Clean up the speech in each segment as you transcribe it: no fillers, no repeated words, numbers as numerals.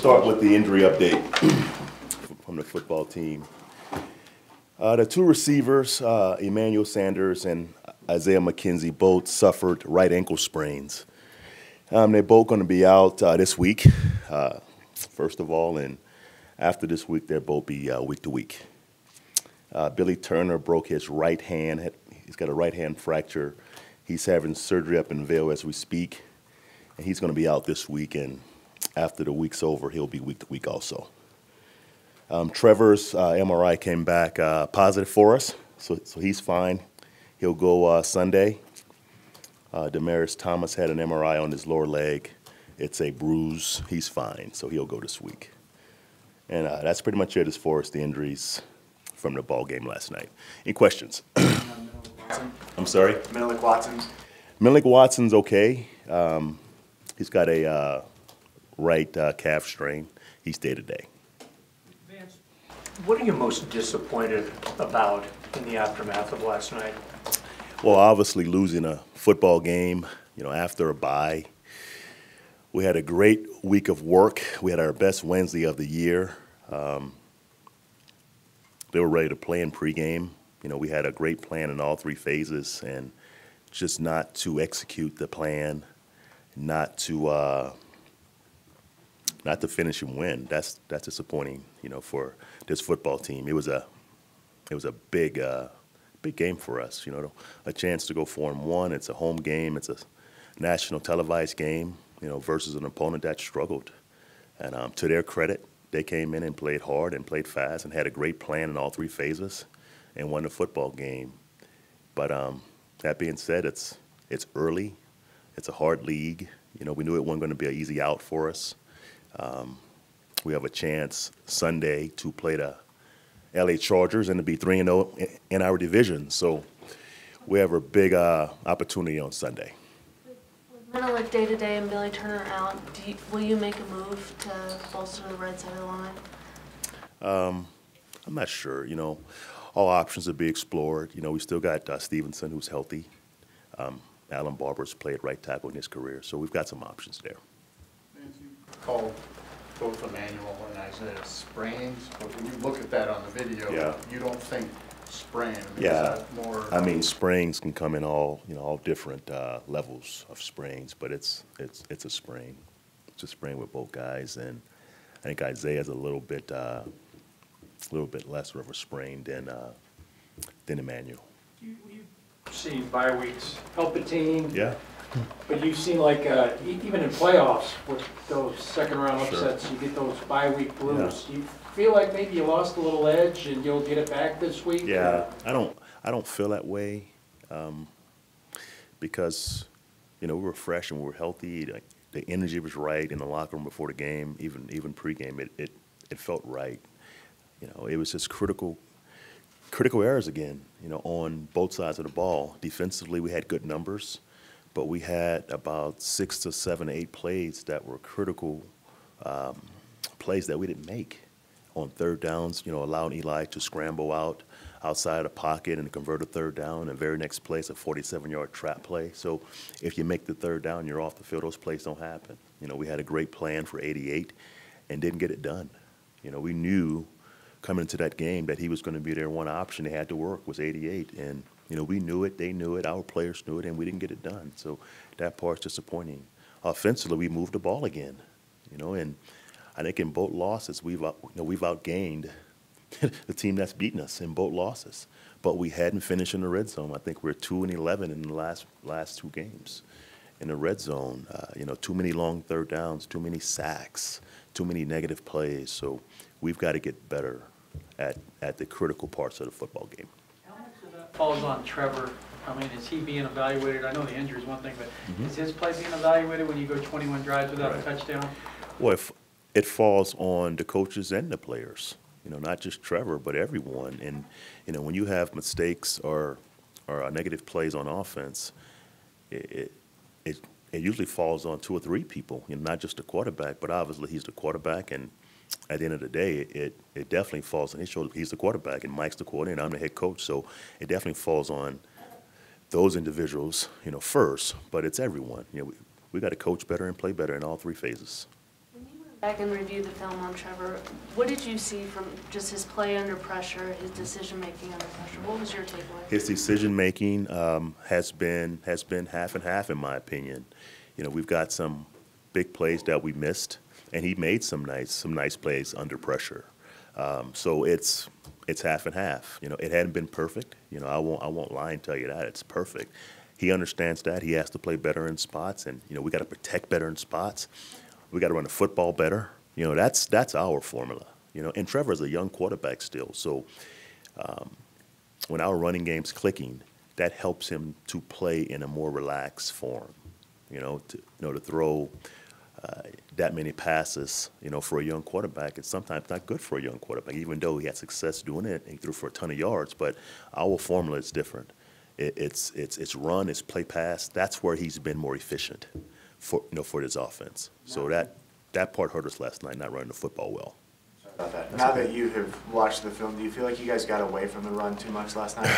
start with the injury update from the football team. The two receivers, Emmanuel Sanders and Isaiah McKenzie, both suffered right ankle sprains. They're both going to be out this week, first of all, and after this week, they'll both be week to week. Billy Turner broke his right hand. He's got a right hand fracture. He's having surgery up in Vail as we speak, and he's going to be out this week, and after the week's over, he'll be week to week also. Trevor's MRI came back positive for us, so he's fine. He'll go Sunday. Damaris Thomas had an MRI on his lower leg. It's a bruise. He's fine, so he'll go this week. And that's pretty much it as far as the injuries from the ball game last night. Any questions? I'm sorry? Menelik Watson. Menelik Watson's okay. He's got a right calf strain. He's day-to-day. Vance, what are you most disappointed about in the aftermath of last night? Well, obviously losing a football game, after a bye. We had a great week of work. We had our best Wednesday of the year. They were ready to play in pregame. We had a great plan in all three phases, and just not to execute the plan, not to finish and win. That's disappointing, for this football team. It was a big game for us. A chance to go 4-1. It's a home game. It's a national televised game. Versus an opponent that struggled. And to their credit, they came in and played hard and played fast and had a great plan in all three phases and won the football game. But that being said, it's early. It's a hard league. We knew it wasn't going to be an easy out for us. We have a chance Sunday to play the LA Chargers and to be 3-0 in our division. So we have a big opportunity on Sunday. Menelik day-to-day and Billy Turner out, will you make a move to bolster the right side of the line? I'm not sure. All options will be explored. We still got Stevenson, who's healthy. Alan Barber's played right tackle in his career, so we've got some options there. Vance, you called both Emmanuel and Isaiah sprains, but when you look at that on the video, you don't think sprain. Sprains can come in all different levels of sprains, but it's a sprain. It's a sprain with both guys, and I think Isaiah's a little bit less of a sprain than Emmanuel. You've seen bye weeks help a team. Yeah. But you've seen even in playoffs with those second round upsets, you get those bye week blues. Yeah. You feel like maybe you lost a little edge and you'll get it back this week? Yeah, I don't feel that way because we were fresh and we were healthy. The energy was right in the locker room before the game, even pregame. It felt right. It was just critical errors again. On both sides of the ball. Defensively, we had good numbers, but we had about 6 to 7 to 8 plays that were critical plays that we didn't make. On third downs, allowing Eli to scramble outside the pocket and convert a third down. And the very next play is a 47-yard trap play. So if you make the third down, you're off the field. Those plays don't happen. We had a great plan for 88 and didn't get it done. We knew coming into that game that he was going to be their one option they had to work was 88. And, we knew it, they knew it, our players knew it, and we didn't get it done. So that part's disappointing. Offensively, we moved the ball again, and I think in both losses, we've outgained the team that's beaten us in both losses. But we hadn't finished in the red zone. I think we're 2-11 in the last two games. In the red zone, too many long third downs, too many sacks, too many negative plays. So we've got to get better at the critical parts of the football game. How much of that falls on Trevor? Is he being evaluated? I know the injury is one thing, but is his play being evaluated when you go 21 drives without a touchdown? Well, it falls on the coaches and the players, not just Trevor, but everyone. And, when you have mistakes or negative plays on offense, it usually falls on 2 or 3 people, not just the quarterback, but obviously he's the quarterback. And at the end of the day, it definitely falls on his shoulder. He's the quarterback and Mike's the coordinator, I'm the head coach. So it definitely falls on those individuals, first, but it's everyone. We got to coach better and play better in all 3 phases. When you were back and review the film on Trevor. What did you see from just his play under pressure, his decision-making under pressure? What was your takeaway? His decision-making has been half and half, in my opinion. You know, we've got some big plays that we missed, and he made some nice plays under pressure. So it's half and half. You know, it hadn't been perfect. You know, I won't lie and tell you that it's perfect. He understands that. He has to play better in spots, and you know, we got to protect better in spots. We got to run the football better. You know, that's our formula. You know, and Trevor's a young quarterback still, so when our running game's clicking, that helps him to play in a more relaxed form. You know, to throw that many passes, you know, for a young quarterback, it's sometimes not good for a young quarterback. Even though he had success doing it, and he threw for a ton of yards, but our formula is different. It's run, it's play pass. That's where he's been more efficient for his offense. So that part hurt us last night, not running the football well. Sorry about that. Now that you have watched the film, do you feel like you guys got away from the run too much last night?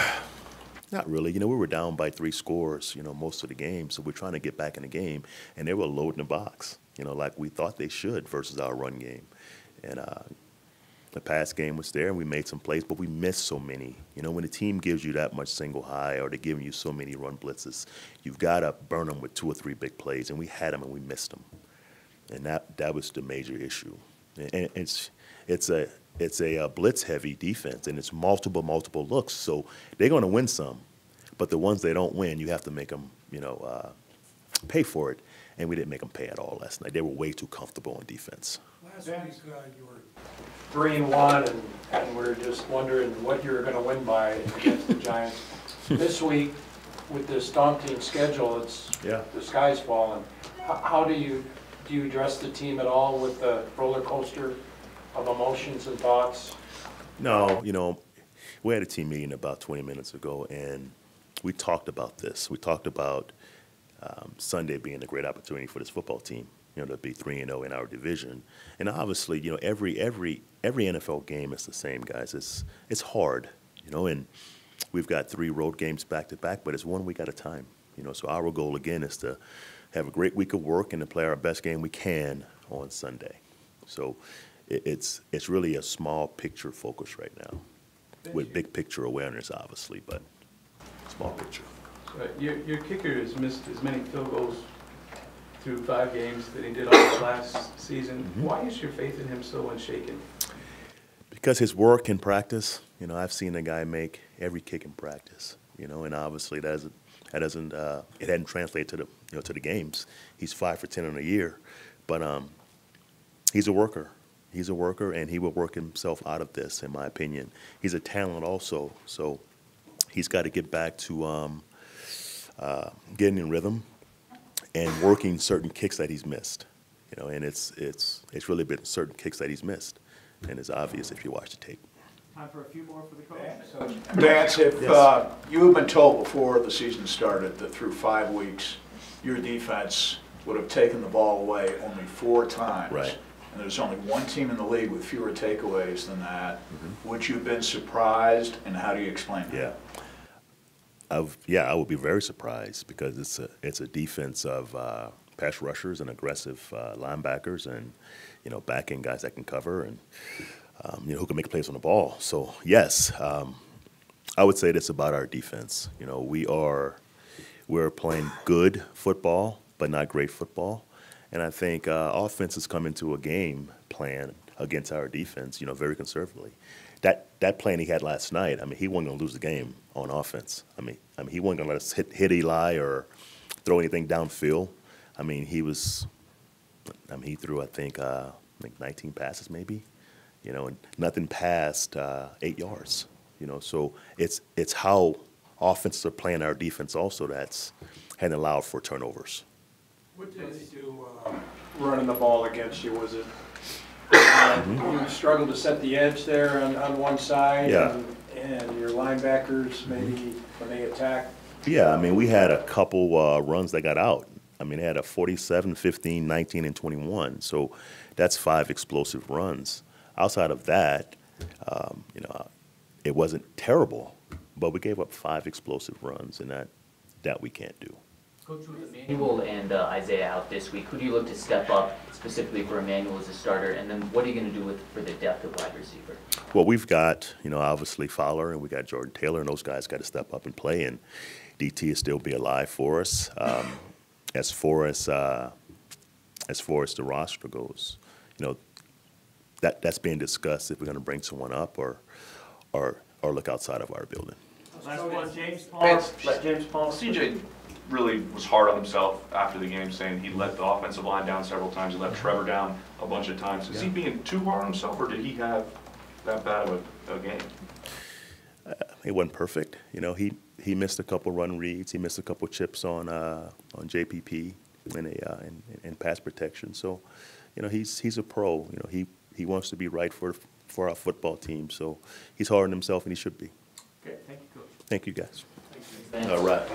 Not really. You know, we were down by 3 scores, you know, most of the game. So we're trying to get back in the game, and they were loading the box, you know, like we thought they should versus our run game. And the pass game was there, and we made some plays, but we missed so many. You know, when the team gives you that much single high, or they're giving you so many run blitzes, you've got to burn them with 2 or 3 big plays, and we had them and we missed them. And that was the major issue. And it's a blitz-heavy defense, and it's multiple looks. So they're going to win some, but the ones they don't win, you have to make them, you know, pay for it. And we didn't make them pay at all last night. They were way too comfortable on defense. Last week, you were 3-1, and we're just wondering what you were going to win by against the Giants. This week, with this daunting schedule, the sky's falling. How do you address the team at all with the roller coaster of emotions and thoughts? No, you know, we had a team meeting about 20 minutes ago, and we talked about this. We talked about Sunday being a great opportunity for this football team, you know, to be 3-0 in our division. And obviously, you know, every NFL game is the same, guys. It's hard, you know, and we've got 3 road games back to back, but it's 1 week at a time, you know. So our goal again is to have a great week of work and to play our best game we can on Sunday. So it's really a small picture focus right now, with big picture awareness, obviously, but small picture. Your kicker has missed as many field goals through 5 games that he did all the last season. Mm-hmm. Why is your faith in him so unshaken? Because his work in practice, you know, I've seen a guy make every kick in practice, you know, and obviously it hadn't translated to the games. He's 5 for 10 in a year, but he's a worker. He's a worker, and he will work himself out of this, in my opinion. He's a talent also, so he's got to get back to getting in rhythm and working certain kicks that he's missed. You know, and it's really been certain kicks that he's missed, and it's obvious if you watch the tape. time for a few more for the coach. Vance, if you had been told before the season started that through 5 weeks your defense would have taken the ball away only 4 times, right, and there's only one team in the league with fewer takeaways than that, would you have been surprised, and how do you explain that? I would be very surprised, because it's a defense of pass rushers and aggressive linebackers, and back-end guys that can cover and who can make plays on the ball. So yes, I would say this about our defense. We're playing good football, but not great football, and I think offenses come into a game plan against our defense, very conservatively. That plan he had last night, he wasn't going to lose the game on offense. He wasn't going to let us hit Eli or throw anything downfield. He threw, I think 19 passes maybe, and nothing past 8 yards. So it's how offenses are playing our defense also that's hadn't allowed for turnovers. What did they do running the ball against you? Was it you struggled to set the edge there on one side, and your linebackers maybe when they attacked? Yeah, we had a couple runs that got out. They had a 47, 15, 19, and 21. So that's 5 explosive runs. Outside of that, it wasn't terrible, but we gave up 5 explosive runs, and that we can't do. Coach, with Emmanuel and Isaiah out this week, who do you look to step up specifically for Emmanuel as a starter? And then what are you going to do for the depth of wide receiver? Well, we've got, obviously Fowler, and we got Jordan Taylor, and those guys got to step up and play, and DT will still be alive for us. As far as the roster goes, that's being discussed if we're going to bring someone up or look outside of our building. Last one, James Paul. Let James Paul. CJ really was hard on himself after the game, saying he let the offensive line down several times. He let Trevor down a bunch of times. Is he being too hard on himself, or did he have that bad of a game? It wasn't perfect. He missed a couple run reads. He missed a couple chips on JPP in pass protection. So, he's a pro. He wants to be right for our football team. So he's hard on himself, and he should be. Okay, thank you, Coach. Thank you, guys. Thanks. All right.